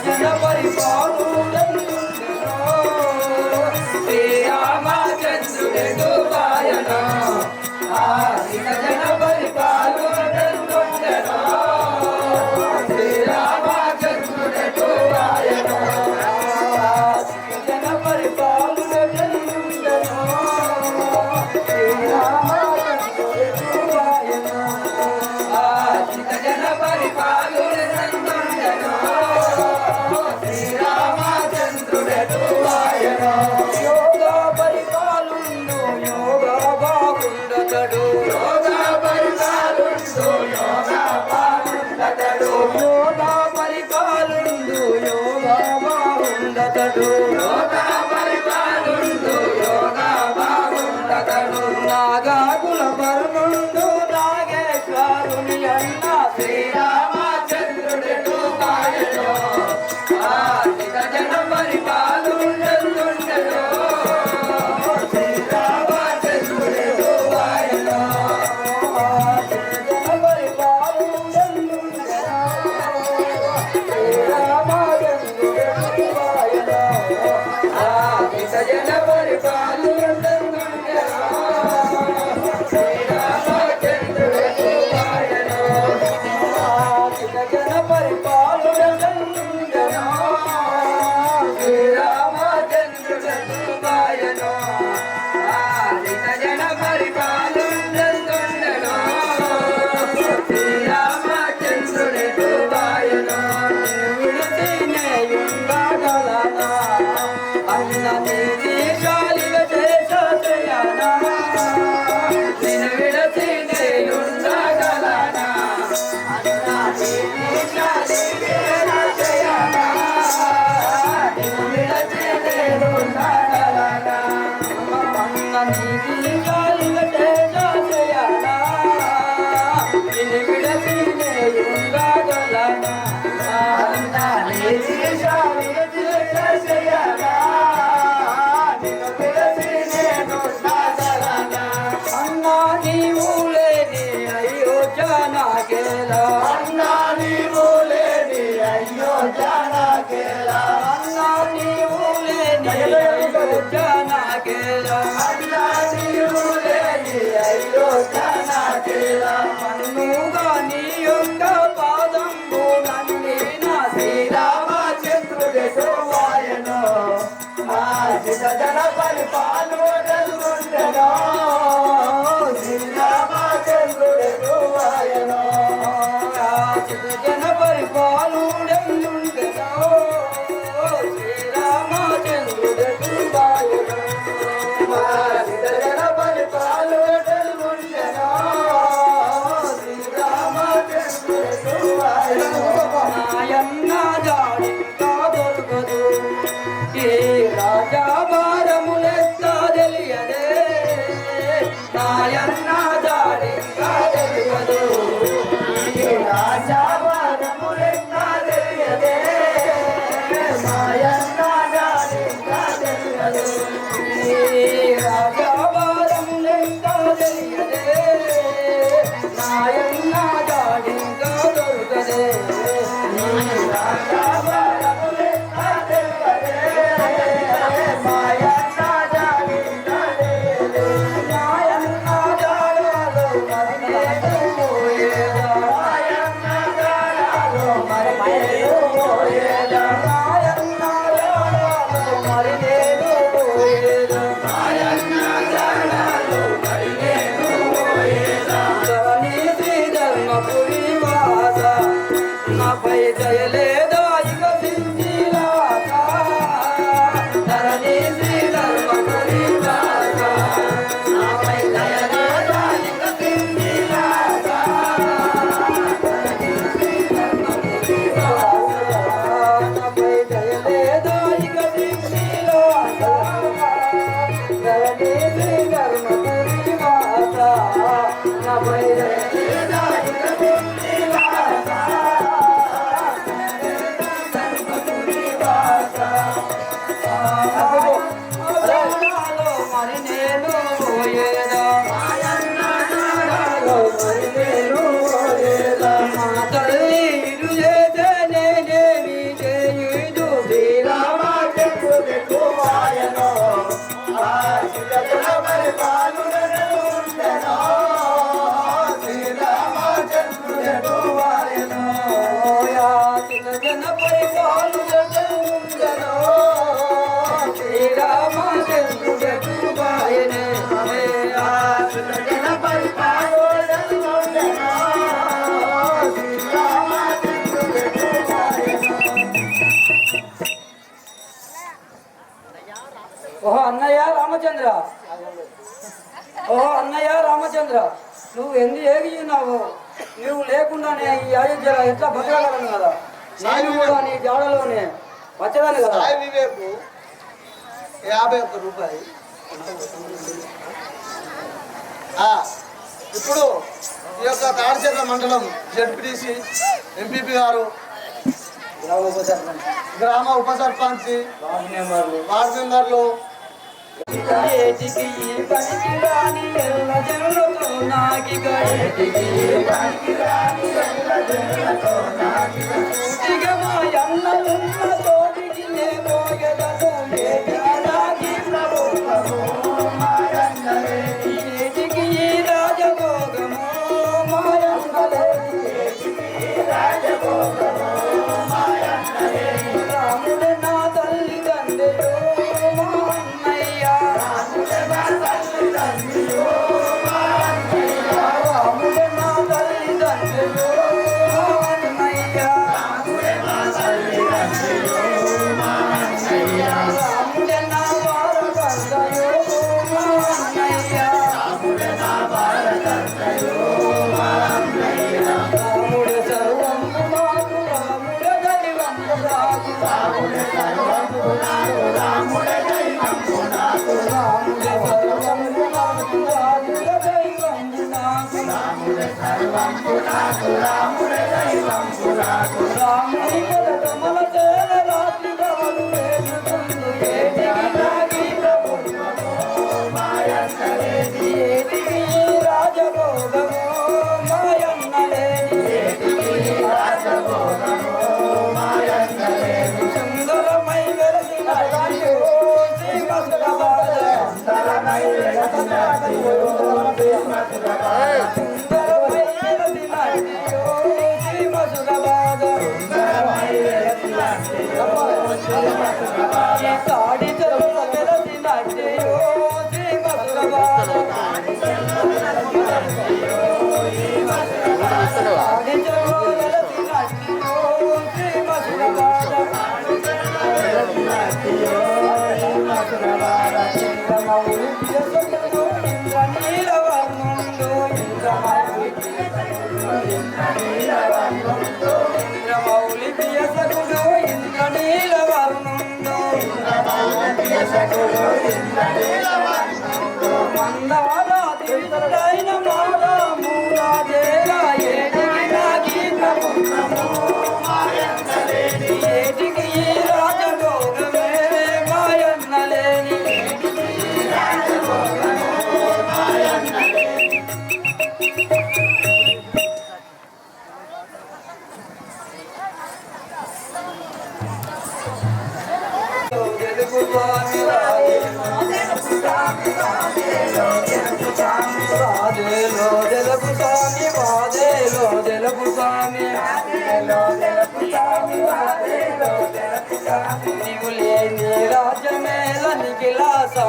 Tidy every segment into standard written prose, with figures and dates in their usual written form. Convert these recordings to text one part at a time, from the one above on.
జన పరిపాలుడెందుండెనో శ్రీరామచంద్రుడెటు వాయనో ఆదిత జన పరిపాలుడెందుండెనో శ్రీరామచంద్రుడెటు వాయనో జన పరిపాలుడెందుండెనో శ్రీరామచంద్రుడెటు వాయనో ఆదిత జన పరిపాలుడెందుండెనో శ్రీరామచంద్రుడెటు వాయనో యోగ పరిపాలుండు యోగ బాగుండతడు యోగ పరిపాలుండు యోగ బాగుండతడు యోగ పరిపాలుండు యోగ బాగుండతడు యోగ పరిపాలుండు యోగ బాగుండతడు నాగాకుల పరముండు నాగేశ్వరుని అన్న శ్రీరామచంద్రుడెటు వాయనో ఆదిత జన పరిపాలుండెందుండెనో శ్రీరామచంద్రుడెటు వాయనో ఆదిత జన పరిపాలుండెందుండెనో శ్రీరామచంద్రుడెటు వాయనో ఆదిత జన పరిపాలుండెందుండెనో శ్రీరామచంద్రుడెటు వాయనో ఆదిత జన పరిపాలుండెందుండెనో శ్రీరామచంద్రుడెటు వాయనో ఆదిత జన పరిపాలుండెందుండెనో శ్రీరామచంద్రుడెటు వాయనో విడిసినేయుండగలనా అన్న నీతి శాలివ చేసయనా నిన్ను విడిసినేయుండగలనా అన్న నీతి శాలివ చేసయనా నిన్ను విడిసినేయుండగలనా అన్న నీతి శాలివ చేసయనా నిన్ను విడిసినేయుండగలనా అన్న నీతి శాలివ చేసయనా నిన్ను విడిసినేయుండగలనా అన్నా నీవు లేని అయోధ్య నాకేలా అన్నా నీవు లేని అయోధ్య నాకేలా అన్నా నీవు లేని అయోధ్య నాకేలా అన్నా నీవు లేని అయోధ్య నాకేలా మన్నుగా నీ యొక్క పాదంబు నన్ని నా శ్రీరామచంద్రుడెటు వాయనో ఆదిత జన పరిపాలుడెందుండెనో శ్రీరామచంద్రుడెటు వాయనో ఆదిత జన పరిపాలుడెందుండెనో శ్రీరామచంద్రుడెటు వాయనో ఆదిత జన పరిపాలుడెందుండెనో శ్రీరామచంద్రుడెటు వాయనో నాయన్న జాడింకా దొరకదు ఈ రాజా భారములెత్త తెలియదే నాయన్న జాడింకా తెలియదు ఈ రాజా భారములెత్త తెలియదే నాయన్న జాడింకా తెలియదు ఈ రాజా భారములెత్త తెలియదే నాయన్న జాడింకా దొరకదే ఈ రాజా భారములెత్త తెలియదే మాయన్న జాడింకా తెలియదే నాయన్న జాడాలో మరి నేను పోయేదా మాయన్న జాడాలో మరి నేను పోయేదా మాయన్న జాడాలో మరి నేను పోయేదా మాయన్న జాడాలో మరి నేను పోయేదా ధరణి శ్రీ ధర్మపురి వాస నాపై దయలేదా ఇక సింధిలాగా ధరణి శ్రీ ధర్మపురి వాస నాపై దయలేదా ఇక సింధిలాగా ధరణి శ్రీ ధర్మపురి వాస నాపై దయలేదా ఇక సింధిలాగా ధరణి శ్రీ ధర్మపురి వాస నాపై దయలేదా ఇక సింధిలాగా మరి నేను పోయేదా మరి నేను పోయేదా మా తల్లి ఇరు చేతే నేనేమి చేయుడా ఓహో అన్నయ్య రామచంద్ర, ఓహో అన్నయ్య రామచంద్ర, నువ్వు ఎందుకు ఏగినావు? నువ్వు లేకుండానే ఈ అయోధ్యలో ఎట్లా బతకగలను కదా? నేను కూడా నీ జాడలోనే వచ్చేదాన్ని కదా. వివేకు 51 రూపాయలు. ఇప్పుడు ఈ యొక్క తాడిచెర్ల మండలం జడ్పీటీసీ ఎంపీపీ గారు, గ్రామ ఉప సర్పంచ్, వార్డు మెంబర్లు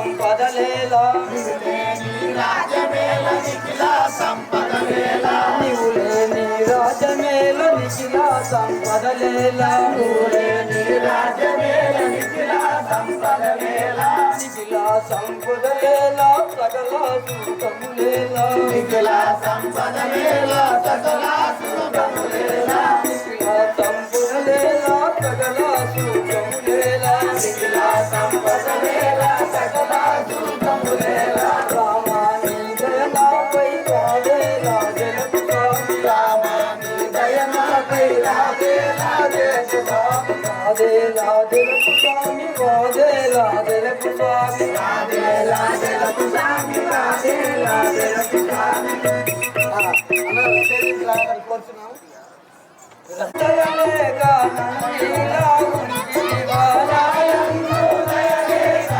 సంపదలేలా నీవు లేని రాజమేల నిఖిలా సంపదలేలా నిఖిలా సంపదలేలా సకల సుఖములేలా నిఖిలా సంపదలేలా సకల సుఖములేలా నిఖిలా సంపదలేలా సకల సుఖములేలా నిఖిలా సంపదలేలా సకల సుఖములేలా రామాని దయనాపై వాదేలా జలపుతామి రామాని దయనాపై వాదేలా జలపుతామి వాదేలా జలపుతామి వాదేలా జలపుతామి వాదేలా జలపుతామి వాదేలా జలపుతామి కోరుతున్నాము. రతలేక నందిలా ఉండి వారాయందు దయలేక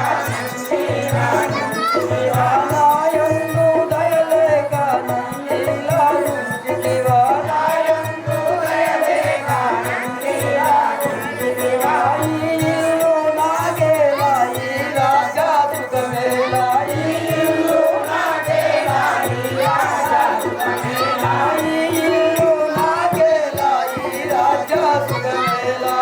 వారాయందు దయలేక నందిలా ఉండి వారాయందు దయలేక నందిలా ఉండి వాయిల్లు నాగేలా ఈ రాజా సుఖమేలా ఇల్లు నాగేలా ఈ రాజా సుఖమేలా ఇల్లు నాగేలా ఈ రాజా సుఖమేలా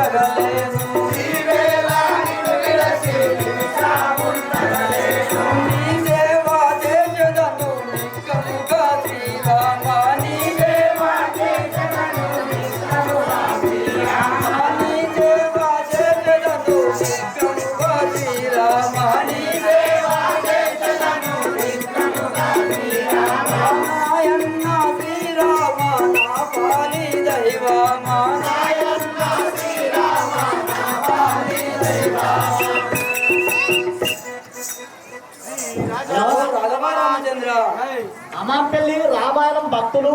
సాగుండగలేను నీ సేవ చేసెదను నిక్కముగా శ్రీరామ నీ సేవ చేసెదను నిక్కముగా శ్రీరామ నీ సేవ చేసెదను నిక్కముగా శ్రీరామ నీ సేవ చేసెదను నిక్కముగా శ్రీరామ నాయన్న శ్రీరామ నా పాలి దైవమ నాయన్న శ్రీరామ నా పాలి దైవమ రాఘవ రామచంద్ర అమాంపల్లి రామాయణం భక్తులు